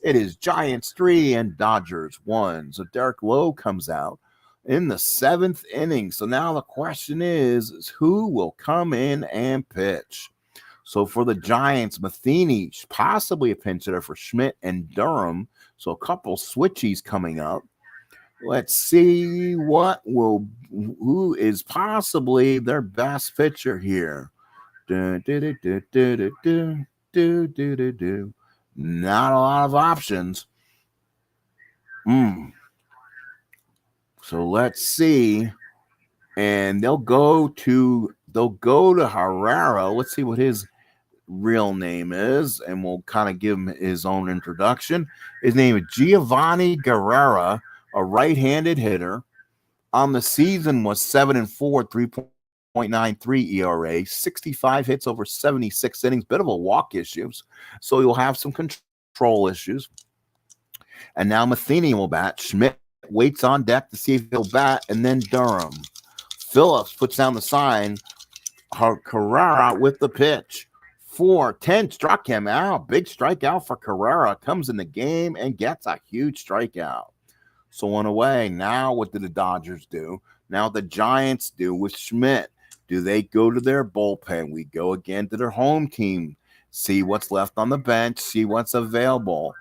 It is Giants 3 and Dodgers 1. So Derek Lowe comes out in the 7th inning. So now the question is who will come in and pitch? So for the Giants, Matheny, possibly a pinch hitter for Schmidt and Durham. So a couple switchies coming up. Let's see who is possibly their best pitcher here. Not a lot of options. So let's see. And they'll go to Herrera. Let's see what his real name is, and we'll kind of give him his own introduction. His name is Giovanni Guerrera, a right-handed hitter. On the season was 7-4, 3.93 ERA, 65 hits over 76 innings, bit of a walk issues. So you'll have some control issues. And now Matheny will bat. Schmidt waits on deck to see if he'll bat, and then Durham. Phillips puts down the sign. Carrera with the pitch. 4-10 struck him out. Big strikeout for Carrera. Comes in the game and gets a huge strikeout. So on away. Now what do the Dodgers do? Now the Giants do with Schmidt. Do they go to their bullpen? We go again to their home team. See what's left on the bench. See what's available.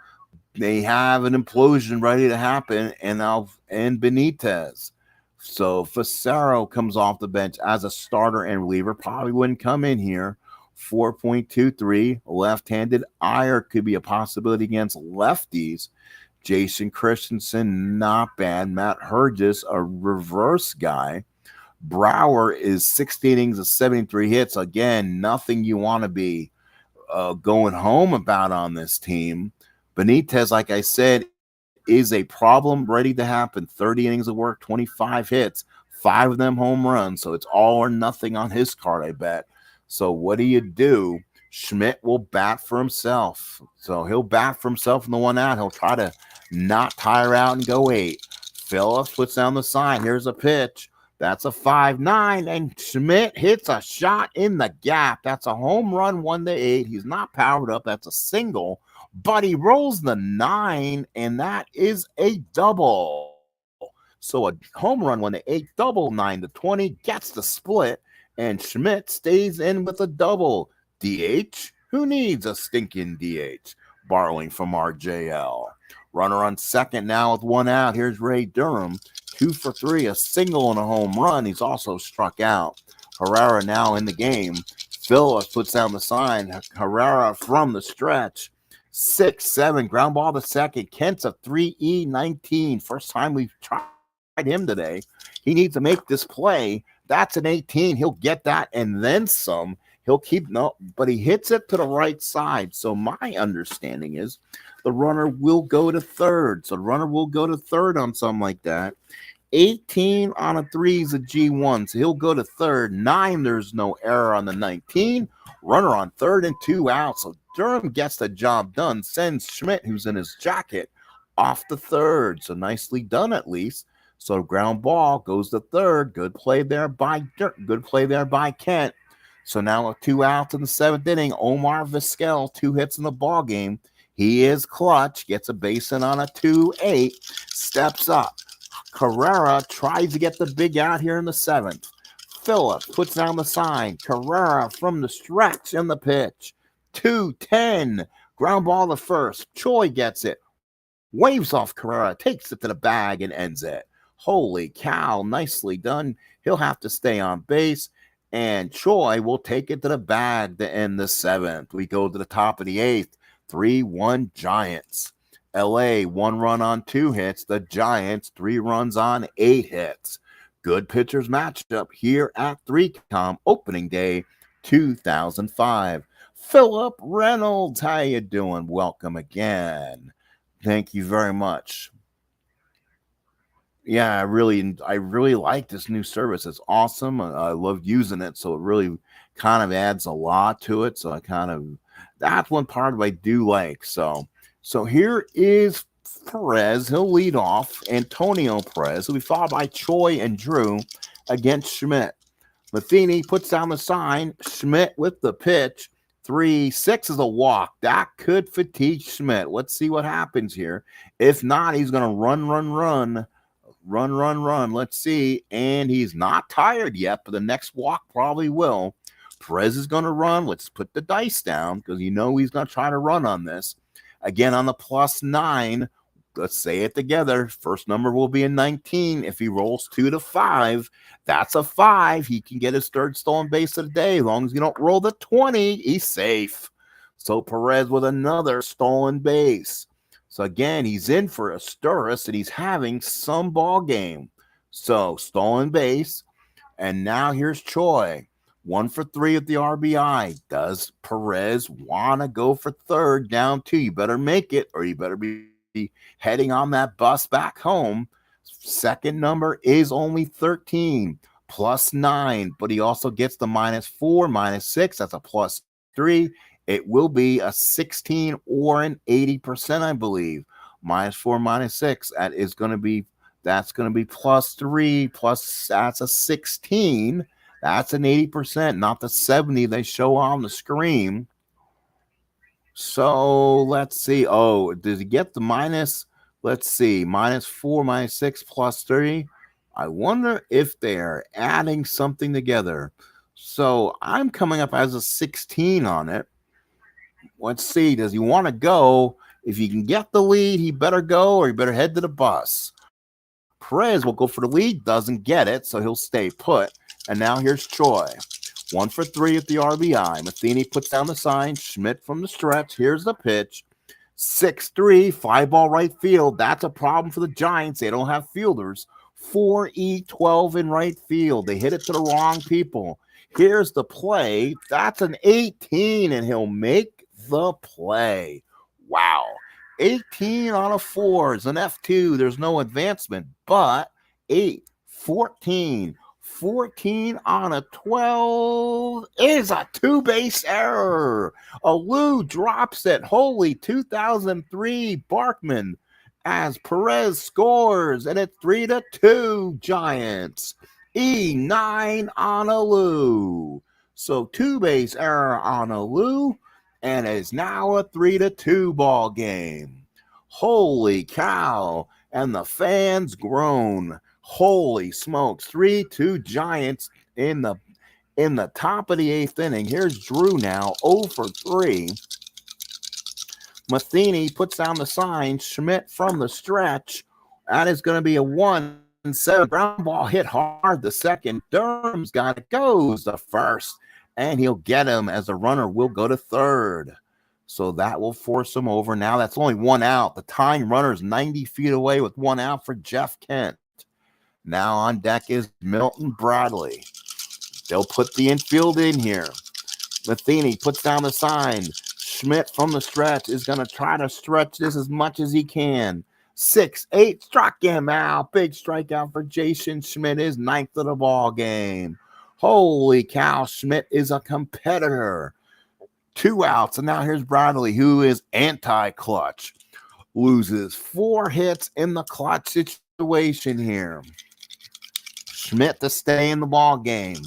They have an implosion ready to happen, and Benitez. So Facero comes off the bench as a starter and reliever. Probably wouldn't come in here. 4.23. Left-handed. Iyer could be a possibility against lefties. Jason Christensen, not bad. Matt Hergis, a reverse guy. Brower is 16 innings of 73 hits. Again, nothing you want to be going home about on this team. Benitez, like I said, is a problem ready to happen. 30 innings of work, 25 hits, 5 of them home runs. So it's all or nothing on his card, I bet. So what do? Schmidt will bat for himself. So he'll bat for himself in the 1 out. He'll try to not tire out and go 8. Phillips puts down the sign. Here's a pitch. That's a 5-9, and Schmidt hits a shot in the gap. That's a home run, 1-8. He's not powered up. That's a single. But he rolls the 9, and that is a double. So a home run 1-8, double 9-20, gets the split, and Schmidt stays in with a double. DH? Who needs a stinking DH? Borrowing from RJL. Runner on second now with 1 out. Here's Ray Durham. 2 for 3, a single and a home run. He's also struck out. Herrera now in the game. Phillips puts down the sign. Herrera from the stretch. 6-7, ground ball to second. Kent's a 3E19. First time we've tried him today. He needs to make this play. That's an 18. He'll get that and then some. He'll keep but he hits it to the right side. So my understanding is the runner will go to third. So the runner will go to third on something like that. 18 on a 3 is a G1. So he'll go to third. 9, there's no error on the 19. Runner on third and 2 out. So Durham gets the job done. Sends Schmidt, who's in his jacket, off to third. So nicely done at least. So ground ball goes to third. Good play there by Kent. So now with 2 outs in the 7th inning, Omar Vizquel, 2 hits in the ball game. He is clutch. Gets a base hit on a 2-8. Steps up. Carrera tries to get the big out here in the 7th. Phillips puts down the sign. Carrera from the stretch and the pitch. 2-10. Ground ball to first. Choi gets it. Waves off Carrera, takes it to the bag, and ends it. Holy cow, nicely done. He'll have to stay on base, and Choi will take it to the bag to end the seventh. We go to the top of the eighth. 3-1 Giants. LA, 1 run on 2 hits. The Giants, 3 runs on 8 hits. Good pitchers matchup here at 3Com opening day 2005. Philip Reynolds, how you doing? Welcome again. Thank you very much. Yeah, I really like this new service. It's awesome. I love using it, so it really kind of adds a lot to it. So that's one part I do like. So here is Perez. He'll lead off. Antonio Perez. He'll be followed by Choi and Drew against Schmidt. Matheny puts down the sign. Schmidt with the pitch. 3-6 is a walk. That could fatigue Schmidt. Let's see what happens here. If not, he's going to run. Let's see. And he's not tired yet, but the next walk probably will. Perez is going to run. Let's put the dice down because he's going to try to run on this. Again, on the +9, let's say it together. First number will be a 19. If he rolls 2 to 5, that's a 5. He can get his third stolen base of the day. As long as you don't roll the 20, he's safe. So Perez with another stolen base. So again, he's in for a stirrus, and he's having some ball game. So stolen base. And now here's Choi. 1 for 3 at the RBI. Does Perez want to go for third down 2? You better make it, or you better be heading on that bus back home. Second number is only 13, +9, but he also gets the -4, -6. That's a +3. It will be a 16 or an 80%, I believe. -4, -6. That's going to be +3 plus that's a 16. That's an 80%, not the 70 they show on the screen. So let's see. Oh, does he get the minus? Let's see. -4, -6, +3. I wonder if they're adding something together. So I'm coming up as a 16 on it. Let's see. Does he want to go? If he can get the lead, he better go, or he better head to the bus. Perez will go for the lead. Doesn't get it, so he'll stay put. And now here's Choi. 1 for 3 at the RBI. Matheny puts down the sign. Schmidt from the stretch. Here's the pitch. 6-3, fly ball right field. That's a problem for the Giants. They don't have fielders. 4-12 in right field. They hit it to the wrong people. Here's the play. That's an 18, and he'll make the play. Wow. 18 on a 4 is an F2. There's no advancement, but 8, 14. 14 on a 12 is a 2-base error. A Lowe drops it. Holy 2003 Barkman as Perez scores, and it's 3-2 Giants. E9 on a Lowe. So 2-base error on a Lowe, and it's now a 3-2 ball game. Holy cow. And the fans groan. Holy smokes, 3-2 Giants in the top of the 8th inning. Here's Drew now, 0 for 3. Matheny puts down the sign. Schmidt from the stretch. That is going to be a 1-7. Ground ball hit hard the second. Durham's got it. Goes the first. And he'll get him as the runner will go to third. So that will force him over. Now that's only 1 out. The tying runner is 90 feet away with 1 out for Jeff Kent. Now on deck is Milton Bradley. They'll put the infield in here. Matheny puts down the sign. Schmidt from the stretch is going to try to stretch this as much as he can. 6-8 struck him out. Big strikeout for Jason Schmidt, his 9th of the ball game. Holy cow, Schmidt is a competitor. 2 outs, and now here's Bradley, who is anti-clutch. Loses 4 hits in the clutch situation here. Schmidt to stay in the ball game.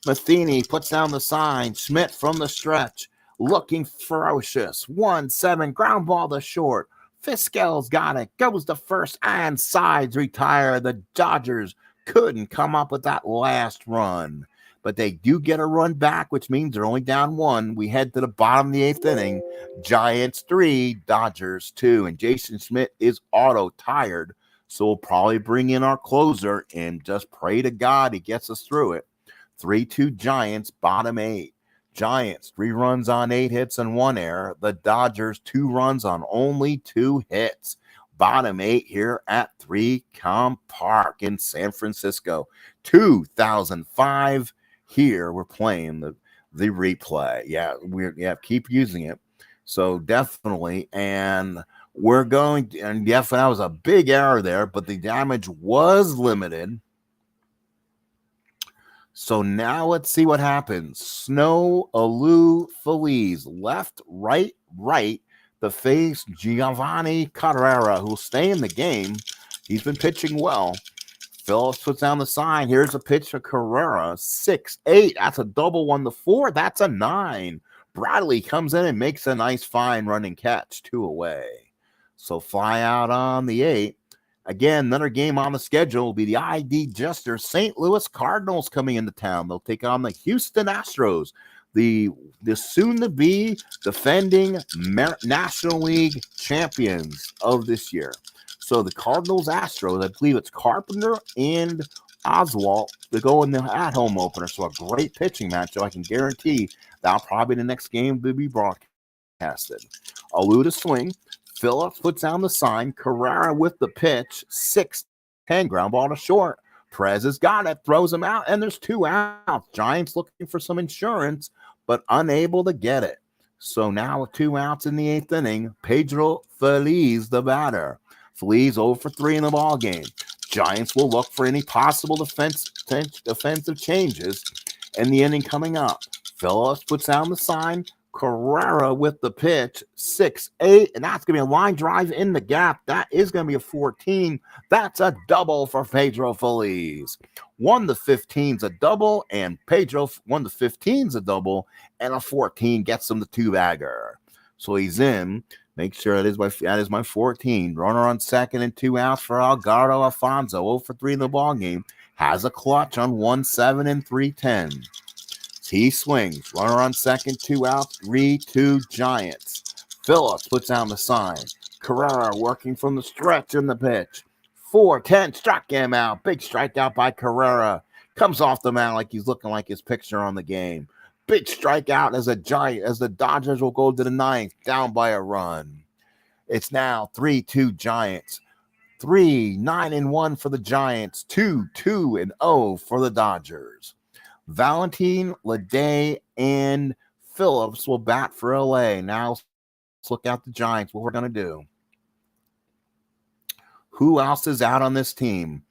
Matheny puts down the sign. Schmidt from the stretch, looking ferocious. 1-7, ground ball to short. Fiskel's got it. Goes to first and sides retire. The Dodgers couldn't come up with that last run. but they do get a run back, which means they're only down 1. We head to the bottom of the 8th inning. Giants 3, Dodgers 2, and Jason Schmidt is auto tired, so we'll probably bring in our closer and just pray to God he gets us through it. 3-2 Giants, bottom 8. Giants 3 runs on 8 hits and 1 error. The Dodgers 2 runs on only 2 hits. Bottom 8 here at 3Com Park in San Francisco. 2005. Here we're playing the replay. Keep using it. So definitely, and we're going to, and that was a big error there, but the damage was limited. So now let's see what happens. Snow, Lowe, Feliz, left, right, the face Giovanni Carrera, who'll stay in the game. He's been pitching well. Phillips puts down the sign. Here's a pitch for Carrera. 6-8. That's a double 1-4. That's a 9. Bradley comes in and makes a nice fine running catch. 2 away. So fly out on the 8. Again, another game on the schedule will be the ID Jester St. Louis Cardinals coming into town. They'll take on the Houston Astros, the soon-to-be defending National League champions of this year. So the Cardinals Astros, I believe it's Carpenter and Oswalt to go in the at-home opener. So a great pitching match. So I can guarantee that'll probably be the next game to be broadcasted. Lowe to swing. Phillips puts down the sign. Carrera with the pitch. 6-10 ground ball to short. Perez has got it. Throws him out, and there's 2 outs. Giants looking for some insurance, but unable to get it. So now with 2 outs in the 8th inning, Pedro Feliz, the batter. Feliz 0 for 3 in the ball game. Giants will look for any possible defensive changes in the inning coming up. Phillips puts down the sign. Carrera with the pitch, 6-8, and that's going to be a line drive in the gap. That is going to be a 14. That's a double for Pedro Feliz. 1-15's a double, and Pedro 1-15's a double, and a 14 gets him the 2-bagger. So he's in. Make sure that is my 14. Runner on second and 2 outs for Algardo Alfonso. 0 for 3 in the ballgame. Has a clutch on 1-7 and 3-10. He swings. Runner on second, 2 outs, 3-2 Giants. Phillips puts down the sign. Carrera working from the stretch in the pitch. 4-10, struck him out. Big strikeout by Carrera. Comes off the mound like he's looking like his picture on the game. Big strikeout as the Dodgers will go to the 9th, down by a run. It's now 3-2 Giants. 9-1 for the Giants. 2-2-0 for the Dodgers. Valentin, Lede, and Phillips will bat for LA. Now let's look at the Giants, what we're going to do. Who else is out on this team?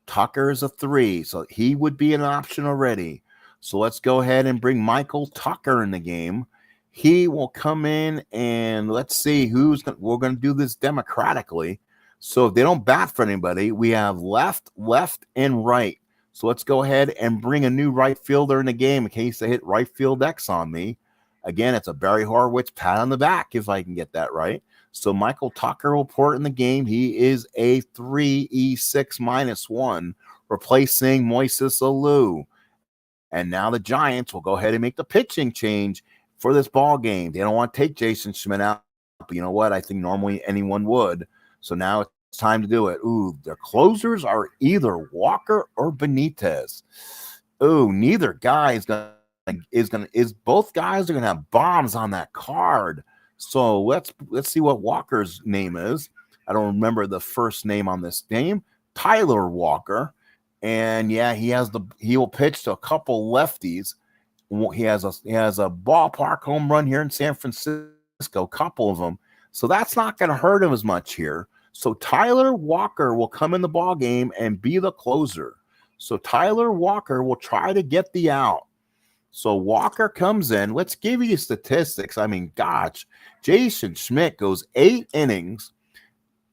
Tucker is a 3, so he would be an option already. So let's go ahead and bring Michael Tucker in the game. He will come in, and let's see we're going to do this democratically. So if they don't bat for anybody, we have left, and right. So let's go ahead and bring a new right fielder in the game in case they hit right field X on me. Again, it's a Barry Horowitz pat on the back if I can get that right. So Michael Tucker will port in the game. He is a 3E6 -1, replacing Moises Alou. And now the Giants will go ahead and make the pitching change for this ball game. They don't want to take Jason Schmidt out, but you know what? I think normally anyone would. So now it's time to do it. Ooh, their closers are either Walker or Benitez. Ooh, neither guy both guys are gonna have bombs on that card. So let's see what Walker's name is. I don't remember the first name on this name. Tyler Walker. And yeah, he will pitch to a couple lefties. He has a ballpark home run here in San Francisco, a couple of them. So that's not going to hurt him as much here. So Tyler Walker will come in the ball game and be the closer. So Tyler Walker will try to get the out. So Walker comes in. Let's give you statistics. I mean, gosh, Jason Schmidt goes 8 innings,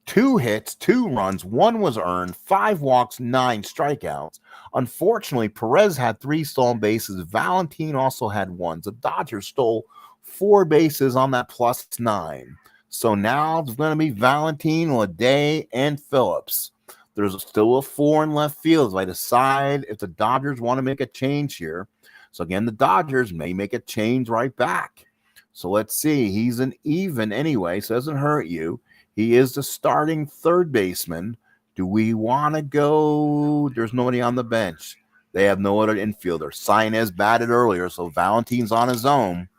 2 hits, 2 runs, 1 was earned, 5 walks, 9 strikeouts. Unfortunately, Perez had 3 stolen bases. Valentin also had 1. The Dodgers stole 4 bases on that +9. So now it's going to be Valentin, Lede, and Phillips. There's still a 4 in left field. If I decide if the Dodgers want to make a change here. So again, the Dodgers may make a change right back. So let's see. He's an even anyway, so it doesn't hurt you. He is the starting third baseman. Do we want to go? There's nobody on the bench. They have no other infielder. Sainz batted earlier, so Valentine's on his own.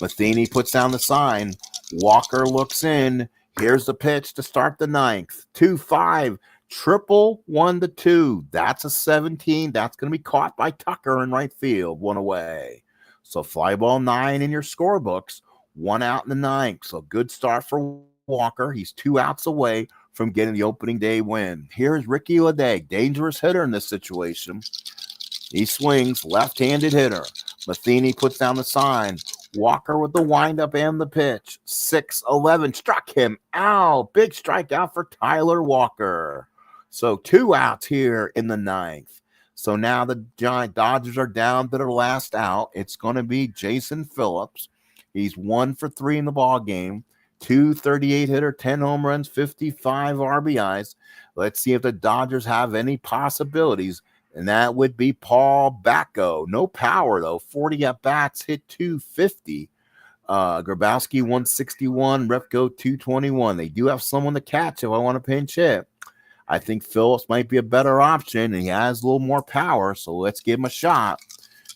Matheny puts down the sign. Walker looks in. Here's the pitch to start the ninth. 2-5. Triple 1-2. That's a 17. That's going to be caught by Tucker in right field. 1 away. So fly ball 9 in your scorebooks. 1 out in the ninth. So good start for Walker. He's 2 outs away from getting the opening day win. Here's Ricky Ledag, dangerous hitter in this situation. He swings, left-handed hitter. Matheny puts down the sign. Walker with the windup and the pitch. 6-11, struck him out. Big strikeout for Tyler Walker. So 2 outs here in the ninth. So now the Giant Dodgers are down to their last out. It's going to be Jason Phillips. He's 1 for 3 in the ball game. 238 hitter, 10 home runs, 55 RBIs. Let's see if the Dodgers have any possibilities. And that would be Paul Bacco. No power, though. 40 at-bats, hit 250. Grabowski, 161. Repko, 221. They do have someone to catch if I want to pinch hit. I think Phillips might be a better option, and he has a little more power, so let's give him a shot.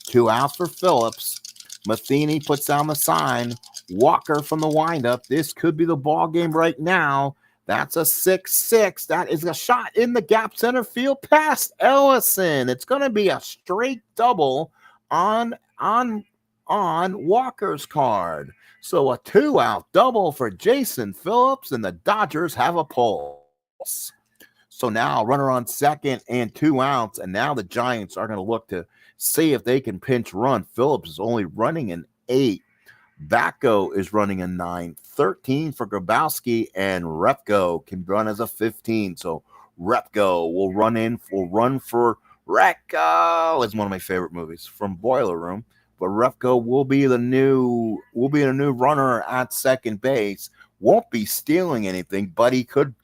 2 outs for Phillips. Matheny puts down the sign. Walker from the windup. This could be the ball game right now. That's a 6-6. That is a shot in the gap center field past Ellison. It's going to be a straight double on Walker's card. So a 2-out double for Jason Phillips, and the Dodgers have a pulse. So now runner on second and 2 outs, and now the Giants are going to look to see if they can pinch run. Phillips is only running an 8. Bacco is running a 9, 13 for Grabowski, and Repko can run as a 15. So Repko will run for Repko. It's one of my favorite movies from Boiler Room. But Repko will be the new runner at second base. Won't be stealing anything, but he could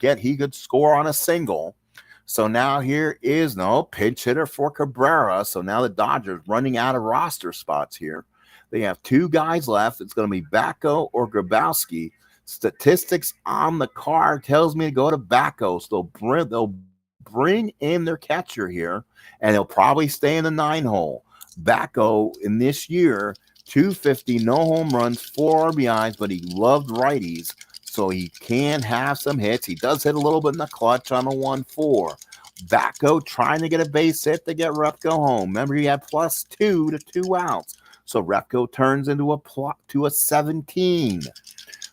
score on a single. So now here is no pinch hitter for Cabrera. So now the Dodgers running out of roster spots here. They have 2 guys left. It's going to be Bacco or Grabowski. Statistics on the card tells me to go to Bacco. So they'll bring in their catcher here, and he'll probably stay in the 9 hole. Bacco in this year, 250, no home runs, 4 RBIs, but he loved righties, so he can have some hits. He does hit a little bit in the clutch on a 1-4. Bacco trying to get a base hit to get Repko home. Remember, he had +2 to 2 outs. So Repko turns into a 17.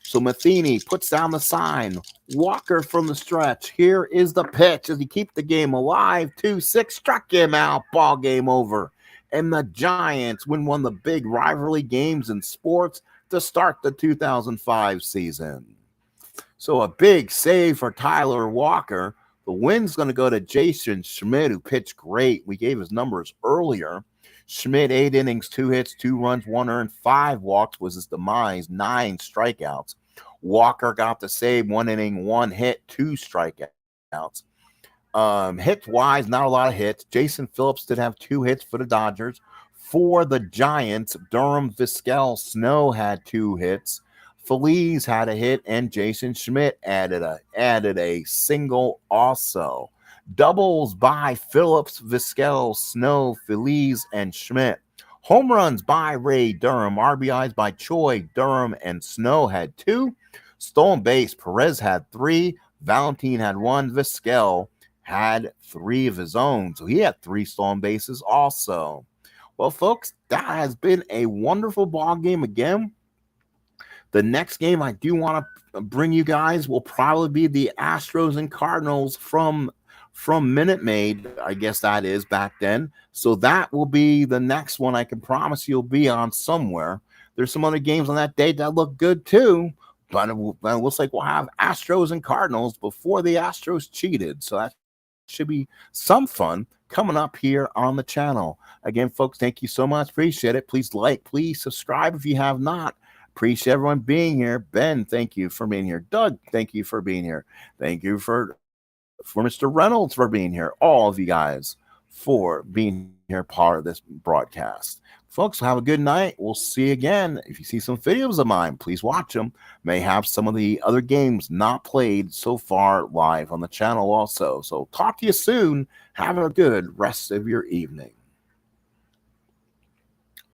So Matheny puts down the sign. Walker from the stretch. Here is the pitch as he keeps the game alive. 2-6, struck him out. Ball game over. And the Giants win one of the big rivalry games in sports to start the 2005 season. So a big save for Tyler Walker. The win's going to go to Jason Schmidt, who pitched great. We gave his numbers earlier. Schmidt, 8 innings, 2 hits, 2 runs, 1 earned, 5 walks was his demise, 9 strikeouts. Walker got the save, 1 inning, 1 hit, 2 strikeouts. Hits-wise, not a lot of hits. Jason Phillips did have 2 hits for the Dodgers. For the Giants, Durham, Vizquel, Snow had 2 hits. Feliz had a hit, and Jason Schmidt added a single also. Doubles by Phillips, Vizquel, Snow, Feliz, and Schmidt. Home runs by Ray Durham. RBIs by Choi, Durham, and Snow had 2. Stolen base, Perez had 3. Valentine had 1. Vizquel had 3 of his own. So he had 3 stolen bases also. Well, folks, that has been a wonderful ball game again. The next game I do want to bring you guys will probably be the Astros and Cardinals from Minute Maid, I guess that is back then. So that will be the next one I can promise you'll be on somewhere. There's some other games on that date that look good too, but it looks like we'll have Astros and Cardinals before the Astros cheated. So that should be some fun coming up here on the channel. Again, folks, thank you so much. Appreciate it. Please like, please subscribe if you have not. Appreciate everyone being here. Ben, thank you for being here. Doug, thank you for being here. Thank you for for Mr. Reynolds for being here, all of you guys for being here, part of this broadcast. Folks, have a good night. We'll see you again. If you see some videos of mine, please watch them. May have some of the other games not played so far live on the channel also. So talk to you soon. Have a good rest of your evening.